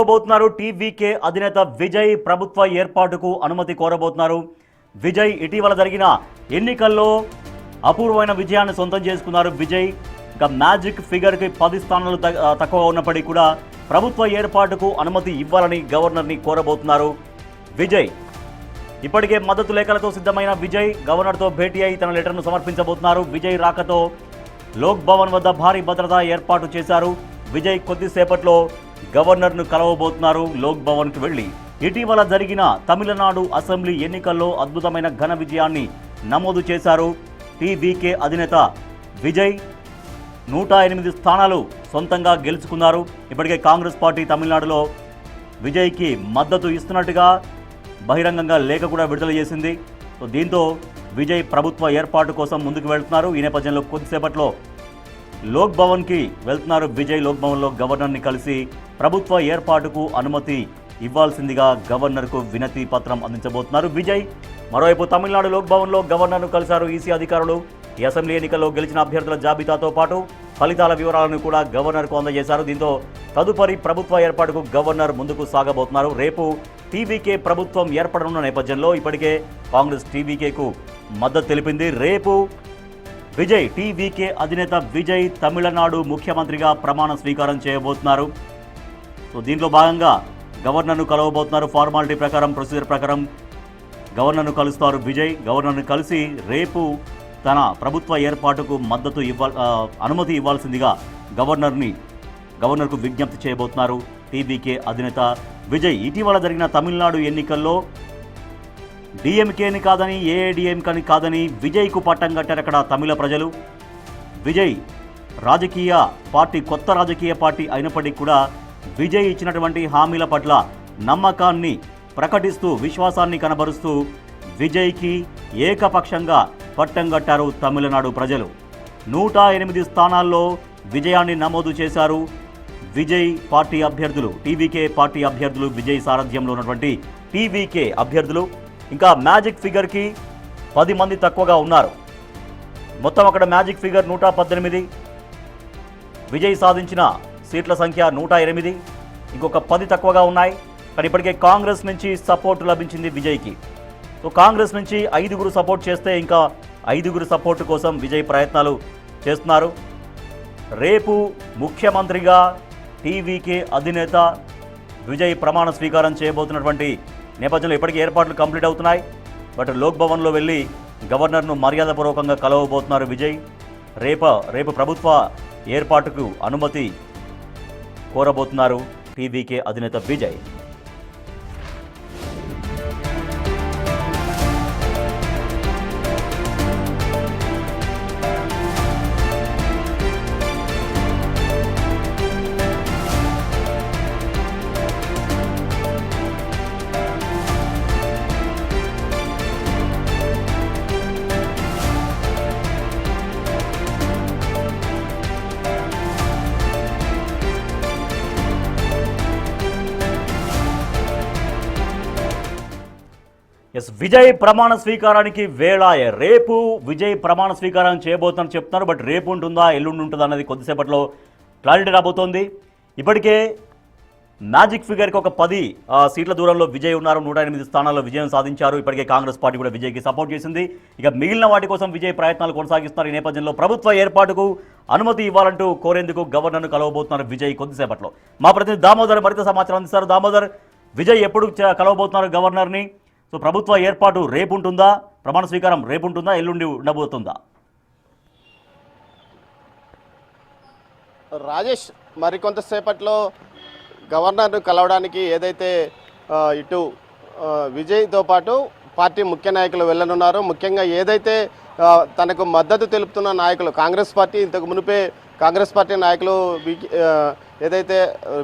కోరబోతున్నారు TVK అధినేత విజయ్ ప్రభుత్వ ఏర్పాటుకు అనుమతి కోరబోతున్నారు. విజయ్ ఇటీవల జరిగిన ఎన్నికల్లో అపూర్వమైన విజయాన్ని సొంతం చేసుకున్నారు. విజయ్ ఇక మ్యాజిక్ ఫిగర్కి 10 స్థానాలు తక్కువ ఉన్నప్పటికీ కూడా ప్రభుత్వ ఏర్పాటుకు అనుమతి ఇవ్వాలని గవర్నర్ని కోరబోతున్నారు. విజయ్ ఇప్పటికే మద్దతు లేఖలతో సిద్ధమైన విజయ్ గవర్నర్తో భేటీ అయి తన లెటర్ను సమర్పించబోతున్నారు. విజయ్ రాకతో లోక్ భవన్ వద్ద భారీ భద్రత ఏర్పాటు చేశారు. విజయ్ కొద్దిసేపట్లో గవర్నర్ను కలవబోతున్నారు. లోక్ భవన్కు వెళ్లి ఇటీవల జరిగిన తమిళనాడు అసెంబ్లీ ఎన్నికల్లో అద్భుతమైన ఘన విజయాన్ని నమోదు చేశారు. టీవీకే అధినేత విజయ్ 108 స్థానాలు సొంతంగా గెలుచుకున్నారు. ఇప్పటికే కాంగ్రెస్ పార్టీ తమిళనాడులో విజయ్కి మద్దతు ఇస్తున్నట్టుగా బహిరంగంగా లేఖ కూడా విడుదల చేసింది. దీంతో విజయ్ ప్రభుత్వ ఏర్పాటు కోసం ముందుకు వెళ్తున్నారు. ఈ నేపథ్యంలో కొద్దిసేపట్లో లోక్ భవన్కి వెళ్తున్నారు. విజయ్ లోక్ భవన్లో గవర్నర్ని కలిసి ప్రభుత్వ ఏర్పాటుకు అనుమతి ఇవ్వాల్సిందిగా గవర్నర్కు వినతి పత్రం అందించబోతున్నారు. విజయ్ మరోవైపు తమిళనాడు లోక్ భవన్లో గవర్నర్ను కలిశారు ఈసీ అధికారులు. ఈ అసెంబ్లీ ఎన్నికల్లో గెలిచిన అభ్యర్థుల జాబితాతో పాటు ఫలితాల వివరాలను కూడా గవర్నర్కు అందజేశారు. దీంతో తదుపరి ప్రభుత్వ ఏర్పాటుకు గవర్నర్ ముందుకు సాగబోతున్నారు. రేపు టీవీకే ప్రభుత్వం ఏర్పడనున్న నేపథ్యంలో ఇప్పటికే కాంగ్రెస్ టీవీకేకు మద్దతు తెలిపింది. రేపు విజయ్ టీవీకే అధినేత విజయ్ తమిళనాడు ముఖ్యమంత్రిగా ప్రమాణ స్వీకారం చేయబోతున్నారు. దీంట్లో భాగంగా గవర్నర్ను కలవబోతున్నారు. ఫార్మాలిటీ ప్రకారం ప్రొసీజర్ ప్రకారం గవర్నర్ను కలుస్తారు. విజయ్ గవర్నర్ను కలిసి రేపు తన ప్రభుత్వ ఏర్పాటుకు అనుమతి ఇవ్వాల్సిందిగా గవర్నర్కు విజ్ఞప్తి చేయబోతున్నారు టీవీకే అధినేత విజయ్. ఇటీవల జరిగిన తమిళనాడు ఎన్నికల్లో డిఎంకేని కాదని ఏఐడిఎంకేని కాదని విజయ్కు పట్టం కట్టారు అక్కడ తమిళ ప్రజలు. విజయ్ కొత్త రాజకీయ పార్టీ అయినప్పటికీ కూడా విజయ్ ఇచ్చినటువంటి హామీల పట్ల నమ్మకాన్ని ప్రకటిస్తూ విశ్వాసాన్ని కనబరుస్తూ విజయ్కి ఏకపక్షంగా పట్టం కట్టారు తమిళనాడు ప్రజలు. 108 స్థానాల్లో విజయాన్ని నమోదు చేశారు విజయ్ పార్టీ అభ్యర్థులు. టీవీకే పార్టీ అభ్యర్థులు విజయ్ సారథ్యంలో ఉన్నటువంటి టీవీకే అభ్యర్థులు. ఇంకా మ్యాజిక్ ఫిగర్కి 10 మంది తక్కువగా ఉన్నారు. మొత్తం అక్కడ మ్యాజిక్ ఫిగర్ 118, విజయ్ సాధించిన సీట్ల సంఖ్య 108, ఇంకొక 10 తక్కువగా ఉన్నాయి. కానీ ఇప్పటికే కాంగ్రెస్ నుంచి సపోర్ట్ లభించింది విజయ్కి. కాంగ్రెస్ నుంచి 5 సపోర్ట్ చేస్తే ఇంకా 5 సపోర్టు కోసం విజయ్ ప్రయత్నాలు చేస్తున్నారు. రేపు ముఖ్యమంత్రిగా టీవీకే అధినేత విజయ్ ప్రమాణ స్వీకారం చేయబోతున్నటువంటి నేపథ్యంలో ఇప్పటికే ఏర్పాట్లు కంప్లీట్ అవుతున్నాయి. బట్ లోక్ భవన్లో వెళ్ళి గవర్నర్ను మర్యాదపూర్వకంగా కలవబోతున్నారు విజయ్. రేపు ప్రభుత్వ ఏర్పాటుకు అనుమతి కోరబోతున్నారు టీవీకే అధినేత విజయ్. విజయ్ ప్రమాణ స్వీకారానికి వేళాయే. రేపు విజయ్ ప్రమాణ స్వీకారం చేయబోతుందని చెప్తున్నారు. బట్ రేపు ఉంటుందా ఎల్లుండి ఉంటుందా అనేది కొద్దిసేపట్లో క్లారిటీ రాబోతోంది. ఇప్పటికే మ్యాజిక్ ఫిగర్కి ఒక 10 సీట్ల దూరంలో విజయ్ ఉన్నారు. 108 స్థానాల్లో విజయం సాధించారు. ఇప్పటికే కాంగ్రెస్ పార్టీ కూడా విజయ్కి సపోర్ట్ చేసింది. ఇక మిగిలిన వాటి కోసం విజయ్ ప్రయత్నాలు కొనసాగిస్తున్నారు. ఈ నేపథ్యంలో ప్రభుత్వ ఏర్పాటుకు అనుమతి ఇవ్వాలంటూ కోరేందుకు గవర్నర్ను కలవబోతున్నారు విజయ్ కొద్దిసేపట్లో. మా ప్రతినిధి దామోదర్ మరింత సమాచారం అందిస్తారు. దామోదర్, విజయ్ ఎప్పుడు కలవబోతున్నారు గవర్నర్ని? ప్రభుత్వ ఏర్పాటు రేపు ఉంటుందా? ప్రమాణ స్వీకారం రేపు ఉంటుందా ఎల్లుండి ఉండబోతుందా? రాజేష్, మరికొంతసేపట్లో గవర్నర్ను కలవడానికి ఏదైతే ఇటు విజయ్తో పాటు పార్టీ ముఖ్య నాయకులు వెళ్ళనున్నారో, ముఖ్యంగా ఏదైతే తనకు మద్దతు తెలుపుతున్న నాయకులు కాంగ్రెస్ పార్టీ ఇంతకు మునిపే కాంగ్రెస్ పార్టీ నాయకులు ఏదైతే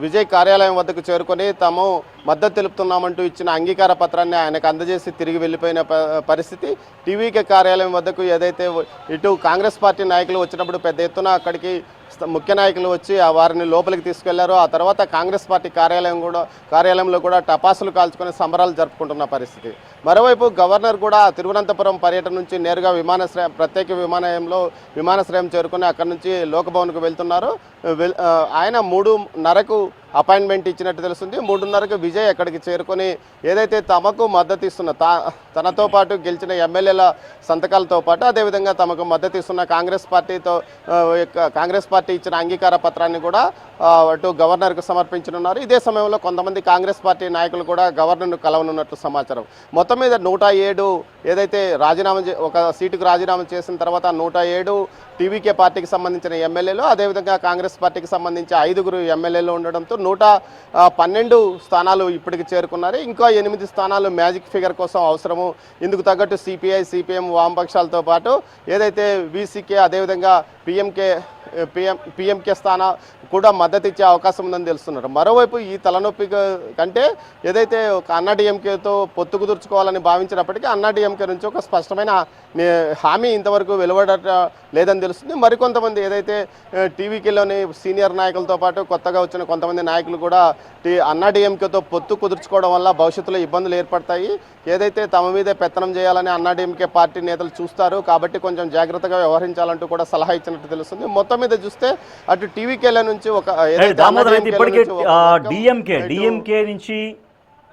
విజయ్ కార్యాలయం వద్దకు చేరుకొని తాము మద్దతు తెలుపుతున్నామంటూ ఇచ్చిన అంగీకార పత్రాన్ని ఆయనకు అందజేసి తిరిగి వెళ్ళిపోయిన పరిస్థితి. టీవీకే కార్యాలయం వద్దకు ఏదైతే ఇటు కాంగ్రెస్ పార్టీ నాయకులు వచ్చినప్పుడు పెద్ద ఎత్తున అక్కడికి ముఖ్య నాయకులు వచ్చి వారిని లోపలికి తీసుకెళ్లారు. ఆ తర్వాత కాంగ్రెస్ పార్టీ కార్యాలయంలో కూడా టపాసులు కాల్చుకొని సంబరాలు జరుపుకుంటున్న పరిస్థితి. మరోవైపు గవర్నర్ కూడా తిరువనంతపురం పర్యటన నుంచి నేరుగా ప్రత్యేక విమానాశ్రయం చేరుకుని అక్కడి నుంచి లోక్ భవన్కు వెళ్తున్నారు. ఆయన 3:30కు అపాయింట్మెంట్ ఇచ్చినట్టు తెలుస్తుంది. 3:30కు విజయ్ అక్కడికి చేరుకొని ఏదైతే తమకు మద్దతు ఇస్తున్న తనతో పాటు గెలిచిన ఎమ్మెల్యేల సంతకాలతో పాటు అదేవిధంగా తమకు మద్దతు ఇస్తున్న కాంగ్రెస్ పార్టీ ఇచ్చిన అంగీకార పత్రాన్ని కూడా అటు గవర్నర్కు సమర్పించనున్నారు. ఇదే సమయంలో కొంతమంది కాంగ్రెస్ పార్టీ నాయకులు కూడా గవర్నర్ను కలవనున్నట్లు సమాచారం. మొత్తం మీద 107 ఏదైతే ఒక సీటుకు రాజీనామా చేసిన తర్వాత 107 టీవీకే పార్టీకి సంబంధించిన ఎమ్మెల్యేలు, అదేవిధంగా కాంగ్రెస్ పార్టీకి సంబంధించి 5 ఎమ్మెల్యేలు ఉండడంతో 112 స్థానాలు ఇప్పటికి చేరుకున్నారు. ఇంకా 8 స్థానాలు మ్యాజిక్ ఫిగర్ కోసం అవసరము. ఇందుకు తగ్గట్టు సిపిఐ, సిపిఎం, వామపక్షాలతో పాటు ఏదైతే వీసీకే, అదేవిధంగా పిఎంకే స్థానం కూడా మద్దతు ఇచ్చే అవకాశం ఉందని తెలుస్తున్నారు. మరోవైపు ఈ తలనొప్పి కంటే ఏదైతే ఒక అన్నాడీఎంకేతో పొత్తు కుదుర్చుకోవాలని భావించినప్పటికీ అన్నాడీఎంకే నుంచి ఒక స్పష్టమైన హామీ ఇంతవరకు వెలువడట లేదని తెలుస్తుంది. మరికొంతమంది ఏదైతే టీవీకేలోని సీనియర్ నాయకులతో పాటు కొత్తగా వచ్చిన కొంతమంది నాయకులు కూడా అన్నాడీఎంకేతో పొత్తు కుదుర్చుకోవడం వల్ల భవిష్యత్తులో ఇబ్బందులు ఏర్పడతాయి, ఏదైతే తమ మీదే పెత్తనం చేయాలని అన్నాడీఎంకే పార్టీ నేతలు చూస్తారు కాబట్టి కొంచెం జాగ్రత్తగా వ్యవహరించాలంటూ కూడా సలహా ఇచ్చినట్టు తెలుస్తుంది. మొత్తం మీద చూస్తే అటు టీవీకేల నుంచి డిఎంకే నుంచి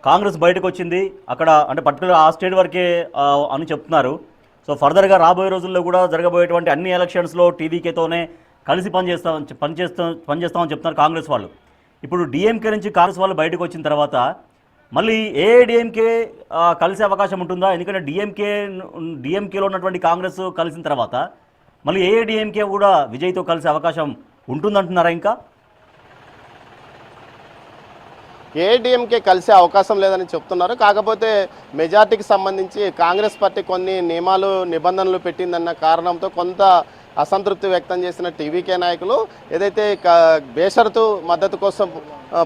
కాంగ్రెస్ బయటకు వచ్చింది, అక్కడ అంటే పర్టికులర్ ఆ స్టేట్ వరకే అని చెప్తున్నారు. సో ఫర్దర్గా రాబోయే రోజుల్లో కూడా జరగబోయేటువంటి అన్ని ఎలక్షన్స్లో టీవీకేతోనే కలిసి పనిచేస్తామని చెప్తున్నారు కాంగ్రెస్ వాళ్ళు. ఇప్పుడు డిఎంకే నుంచి కాంగ్రెస్ వాళ్ళు బయటకు వచ్చిన తర్వాత మళ్ళీ ఏఐడిఎంకే కలిసే అవకాశం ఉంటుందా? ఎందుకంటే డిఎంకేలో ఉన్నటువంటి కాంగ్రెస్ కలిసిన తర్వాత మళ్ళీ ఏఐడిఎంకే కూడా విజయ్తో కలిసే అవకాశం ఉంటుందంటున్నారా? ఇంకా ఏఐడిఎంకే కలిసే అవకాశం లేదని చెప్తున్నారు. కాకపోతే మెజార్టీకి సంబంధించి కాంగ్రెస్ పార్టీ కొన్ని నిబంధనలు పెట్టిందన్న కారణంతో కొంత అసంతృప్తి వ్యక్తం చేసిన టీవీకే నాయకులు ఏదైతే బేషరతు మద్దతు కోసం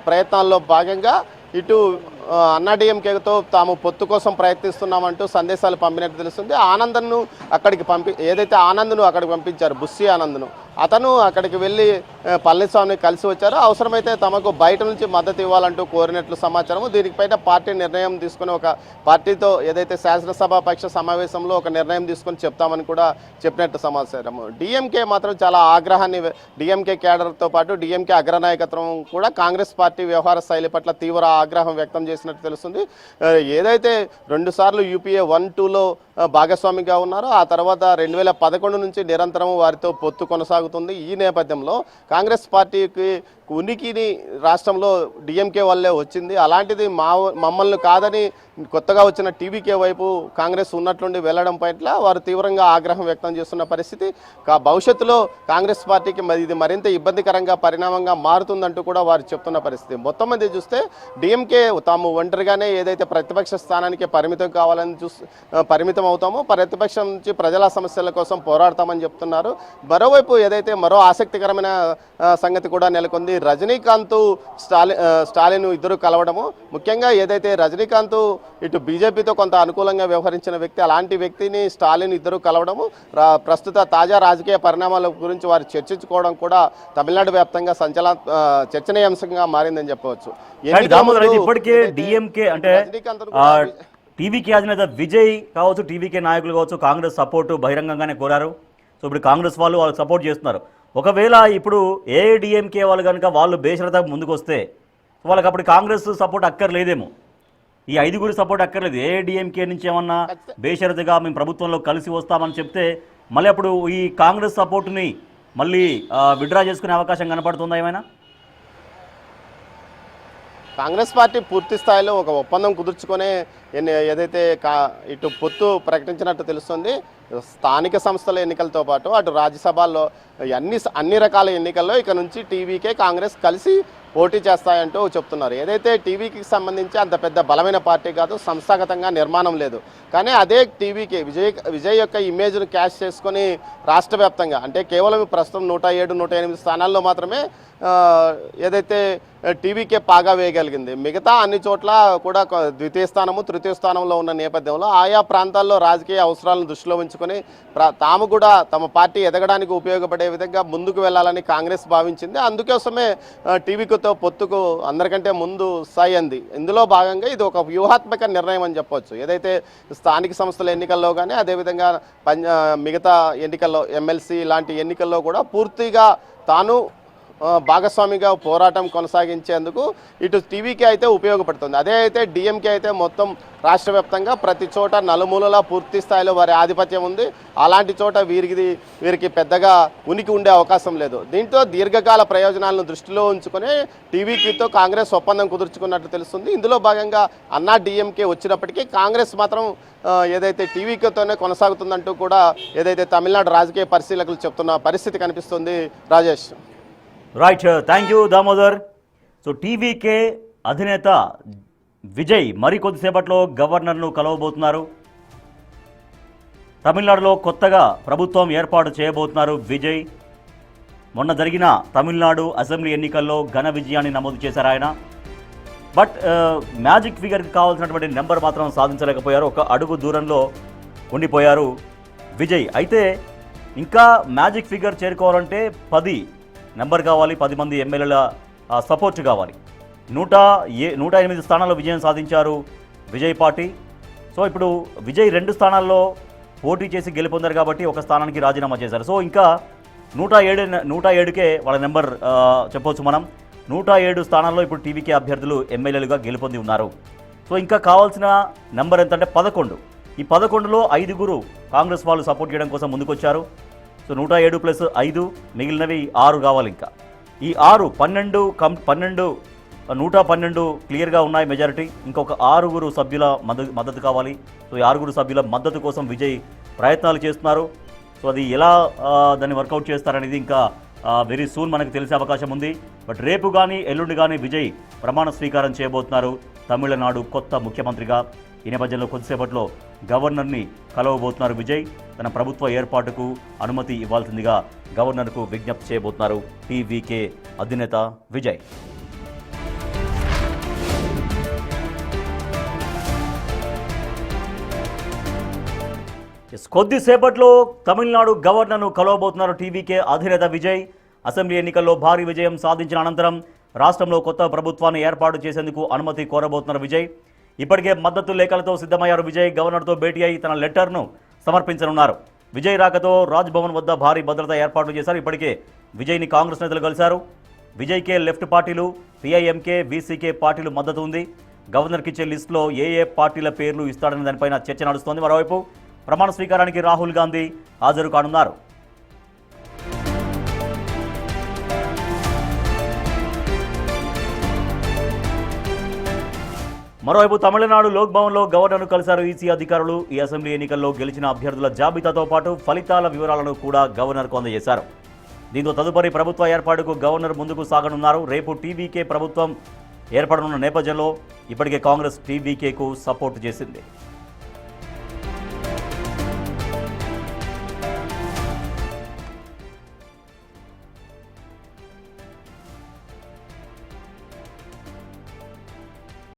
ప్రయత్నాల్లో భాగంగా ఇటు అన్నాడీఎంకేతో తాము పొత్తు కోసం ప్రయత్నిస్తున్నామంటూ సందేశాలు పంపినట్టు తెలుస్తుంది. ఆనందన్ను అక్కడికి ఏదైతే ఆనంద్ను అక్కడికి పంపించారు, బుస్సి ఆనంద్ను, అతను అక్కడికి వెళ్ళి పళనిస్వామిని కలిసి వచ్చారు. అవసరమైతే తమకు బయట నుంచి మద్దతు ఇవ్వాలంటూ కోరినట్లు సమాచారం. దీనిపైన పార్టీ నిర్ణయం తీసుకుని ఒక పార్టీతో ఏదైతే శాసనసభ పక్ష సమావేశంలో ఒక నిర్ణయం తీసుకొని చెప్తామని కూడా చెప్పినట్టు సమాచారం. డిఎంకే మాత్రం చాలా ఆగ్రహాన్ని డిఎంకే క్యాడర్తో పాటు డిఎంకే అగ్రనాయకత్వం కూడా కాంగ్రెస్ పార్టీ వ్యవహార శైలి పట్ల తీవ్ర ఆగ్రహం వ్యక్తం చేసినట్టు తెలుస్తుంది. ఏదైతే 2 సార్లు యూపీఏ 1-2లో భాగస్వామిగా ఉన్నారో ఆ తర్వాత 2011 నుంచి నిరంతరం వారితో పొత్తు కొనసాగుతుంది. ఈ నేపథ్యంలో కాంగ్రెస్ పార్టీకి ఉనికిని రాష్ట్రంలో డిఎంకే వల్లే వచ్చింది. అలాంటిది మమ్మల్ని కాదని కొత్తగా వచ్చిన టీవీకే వైపు కాంగ్రెస్ ఉన్నట్లుండి వెళ్లడం పట్ల వారు తీవ్రంగా ఆగ్రహం వ్యక్తం చేస్తున్న పరిస్థితి. భవిష్యత్తులో కాంగ్రెస్ పార్టీకి ఇది మరింత ఇబ్బందికరంగా పరిణామంగా మారుతుందంటూ కూడా వారు చెప్తున్న పరిస్థితి. మొత్తం మీద చూస్తే డిఎంకే తాము ఒంటరిగానే ఏదైతే ప్రతిపక్ష స్థానానికి పరిమితం అవుతామో ప్రతిపక్షం నుంచి ప్రజల సమస్యల కోసం పోరాడతామని చెప్తున్నారు. మరోవైపు ఏదైతే మరో ఆసక్తికరమైన సంగతి కూడా నెలకొంది. రజనీకాంత్ స్టాలిన్ ఇద్దరు కలవడము, ముఖ్యంగా ఏదైతే రజనీకాంత్ ఇటు బీజేపీతో కొంత అనుకూలంగా వ్యవహరించిన వ్యక్తి, అలాంటి వ్యక్తిని స్టాలిన్ ఇద్దరు కలవడము ప్రస్తుత తాజా రాజకీయ పరిణామాల గురించి వారు చర్చించుకోవడం కూడా తమిళనాడు వ్యాప్తంగా చర్చనీయాంశంగా మారిందని చెప్పవచ్చు. ఇప్పటికే డిఎంకే అంటే టీవీకే అధినేత విజయ్ కావచ్చు, టీవీకే నాయకులు కావచ్చు, కాంగ్రెస్ సపోర్టు బహిరంగంగానే కోరారు. సో ఇప్పుడు కాంగ్రెస్ వాళ్ళు సపోర్ట్ చేస్తున్నారు. ఒకవేళ ఇప్పుడు ఏఐడిఎంకే వాళ్ళు కనుక వాళ్ళు బేషరతగా ముందుకు వస్తే వాళ్ళకి అప్పుడు కాంగ్రెస్ సపోర్ట్ అక్కర్లేదేమో, ఈ 5 సపోర్ట్ అక్కర్లేదు. ఏఐడిఎంకే నుంచి ఏమన్నా బేషరతుగా మేము ప్రభుత్వంలో కలిసి వస్తామని చెప్తే మళ్ళీ అప్పుడు ఈ కాంగ్రెస్ సపోర్టుని మళ్ళీ విడ్రా చేసుకునే అవకాశం కనపడుతుందా ఏమైనా? కాంగ్రెస్ పార్టీ పూర్తి స్థాయిలో ఒక ఒప్పందం కుదుర్చుకొని ఏదైతే ఇటు పొత్తు ప్రకటించినట్టు తెలుస్తుంది. స్థానిక సంస్థల ఎన్నికలతో పాటు అటు రాజ్యసభల్లో అన్ని రకాల ఎన్నికల్లో ఇక నుంచి టీవీకే కాంగ్రెస్ కలిసి పోటీ చేస్తాయంటూ చెప్తున్నారు. ఏదైతే టీవీకి సంబంధించి అంత పెద్ద బలమైన పార్టీ కాదు, సంస్థాగతంగా నిర్మాణం లేదు, కానీ అదే టీవీకే విజయ్ యొక్క ఇమేజ్ను క్యాష్ చేసుకొని రాష్ట్ర వ్యాప్తంగా అంటే కేవలం ప్రస్తుతం 107, 108 స్థానాల్లో మాత్రమే ఏదైతే టీవీకే పాగా వేయగలిగింది. మిగతా అన్ని చోట్ల కూడా ద్వితీయ స్థానము, తృతీయ స్థానంలో ఉన్న నేపథ్యంలో ఆయా ప్రాంతాల్లో రాజకీయ అవసరాలను దృష్టిలో ఉంచుకొని తాము కూడా తమ పార్టీ ఎదగడానికి ఉపయోగపడే విధంగా ముందుకు వెళ్ళాలని కాంగ్రెస్ భావించింది. అందుకోసమే టీవీతో పొత్తుకు అందరికంటే ముందు సాయింది. ఇందులో భాగంగా ఇది ఒక వ్యూహాత్మక నిర్ణయం అని చెప్పవచ్చు. ఏదైతే స్థానిక సంస్థల ఎన్నికల్లో కానీ అదేవిధంగా మిగతా ఎన్నికల్లో ఎమ్మెల్సీ లాంటి ఎన్నికల్లో కూడా పూర్తిగా తాను భాగస్వామిగా పోరాటం కొనసాగించేందుకు ఇటు టీవీకే అయితే ఉపయోగపడుతుంది. అదే అయితే డిఎంకే అయితే మొత్తం రాష్ట్ర వ్యాప్తంగా ప్రతి చోట నలుమూలలా పూర్తి స్థాయిలో వారి ఆధిపత్యం ఉంది. అలాంటి చోట వీరికి పెద్దగా ఉనికి ఉండే అవకాశం లేదు. దీంతో దీర్ఘకాల ప్రయోజనాలను దృష్టిలో ఉంచుకొని టీవీకేతో కాంగ్రెస్ ఒప్పందం కుదుర్చుకున్నట్టు తెలుస్తుంది. ఇందులో భాగంగా అన్నా డిఎంకే వచ్చినప్పటికీ కాంగ్రెస్ మాత్రం ఏదైతే టీవీకేతోనే కొనసాగుతుందంటూ కూడా ఏదైతే తమిళనాడు రాజకీయ పరిశీలకులు చెప్తున్న పరిస్థితి కనిపిస్తుంది. Rajesh. Right, thank you Damodar. So TVK అధినేత విజయ్ మరికొద్దిసేపట్లో గవర్నర్ను కలవబోతున్నారు. తమిళనాడులో కొత్తగా ప్రభుత్వం ఏర్పాటు చేయబోతున్నారు విజయ్. మొన్న జరిగిన తమిళనాడు అసెంబ్లీ ఎన్నికల్లో ఘన విజయాన్ని నమోదు చేశారు ఆయన. బట్ మ్యాజిక్ ఫిగర్కి కావాల్సినటువంటి నెంబర్ మాత్రం సాధించలేకపోయారు. ఒక అడుగు దూరంలో ఉండిపోయారు విజయ్. అయితే ఇంకా మ్యాజిక్ ఫిగర్ చేరుకోవాలంటే 10 నెంబర్ కావాలి, 10 మంది ఎమ్మెల్యేల సపోర్ట్ కావాలి. 108 స్థానాల్లో విజయం సాధించారు విజయ్ పార్టీ. సో ఇప్పుడు విజయ్ 2 స్థానాల్లో పోటీ చేసి గెలుపొందారు కాబట్టి ఒక స్థానానికి రాజీనామా చేశారు. సో ఇంకా 107కే వాళ్ళ నెంబర్ చెప్పవచ్చు మనం. 107 స్థానాల్లో ఇప్పుడు టీవీకే అభ్యర్థులు ఎమ్మెల్యేలుగా గెలుపొంది ఉన్నారు. సో ఇంకా కావాల్సిన నెంబర్ ఎంత అంటే 11. ఈ 11లో 5 కాంగ్రెస్ వాళ్ళు సపోర్ట్ చేయడం కోసం ముందుకొచ్చారు. సో 107 + 5 మిగిలినవి 6 కావాలి. ఇంకా ఈ 6 112 క్లియర్గా ఉన్నాయి మెజారిటీ. ఇంకొక 6 సభ్యుల మద్దతు కావాలి. సో ఈ 6 సభ్యుల మద్దతు కోసం విజయ్ ప్రయత్నాలు చేస్తున్నారు. సో అది ఎలా దాన్ని వర్కౌట్ చేస్తారనేది ఇంకా వెరీ సూన్ మనకు తెలిసే అవకాశం ఉంది. బట్ రేపు కానీ ఎల్లుండి కానీ విజయ్ ప్రమాణ స్వీకారం చేయబోతున్నారు తమిళనాడు కొత్త ముఖ్యమంత్రిగా. ఈ నేపథ్యంలో కొద్దిసేపట్లో గవర్నర్ని కలవబోతున్నారు విజయ్. తన ప్రభుత్వ ఏర్పాటుకు అనుమతి ఇవ్వాల్సిందిగా గవర్నర్కు విజ్ఞప్తి చేయబోతున్నారు టీవీకే అధినేత విజయ్. కొద్దిసేపట్లో తమిళనాడు గవర్నర్ను కలవబోతున్నారు టీవీకే అధినేత విజయ్. అసెంబ్లీ ఎన్నికల్లో భారీ విజయం సాధించిన అనంతరం రాష్ట్రంలో కొత్త ప్రభుత్వాన్ని ఏర్పాటు చేసేందుకు అనుమతి కోరబోతున్నారు విజయ్. ఇప్పటికే మద్దతు లేఖలతో సిద్ధమయ్యారు విజయ్. గవర్నర్తో భేటీ అయి తన లెటర్ను సమర్పించనున్నారు. విజయ్ రాకతో రాజ్భవన్ వద్ద భారీ భద్రత ఏర్పాట్లు చేశారు. ఇప్పటికే విజయ్ని కాంగ్రెస్ నేతలు కలిశారు. విజయ్కే లెఫ్ట్ పార్టీలు, పిఐఎంకే, వీసీకే పార్టీలు మద్దతు ఉంది. గవర్నర్కి ఇచ్చే లిస్టులో ఏ పార్టీల పేర్లు ఇస్తాడనే దానిపైన చర్చ నడుస్తోంది. మరోవైపు ప్రమాణ స్వీకారానికి రాహుల్ గాంధీ హాజరు కానున్నారు. మరోవైపు తమిళనాడు లోక్ భవన్లో గవర్నర్ను కలిశారు ఈసీ అధికారులు. ఈ అసెంబ్లీ ఎన్నికల్లో గెలిచిన అభ్యర్థుల జాబితాతో పాటు ఫలితాల వివరాలను కూడా గవర్నర్కు అందజేశారు. దీంతో తదుపరి ప్రభుత్వ ఏర్పాటుకు గవర్నర్ ముందుకు సాగనున్నారు. రేపు టీవీకే ప్రభుత్వం ఏర్పడనున్న నేపథ్యంలో ఇప్పటికే కాంగ్రెస్ టీవీకేకు సపోర్టు చేసింది.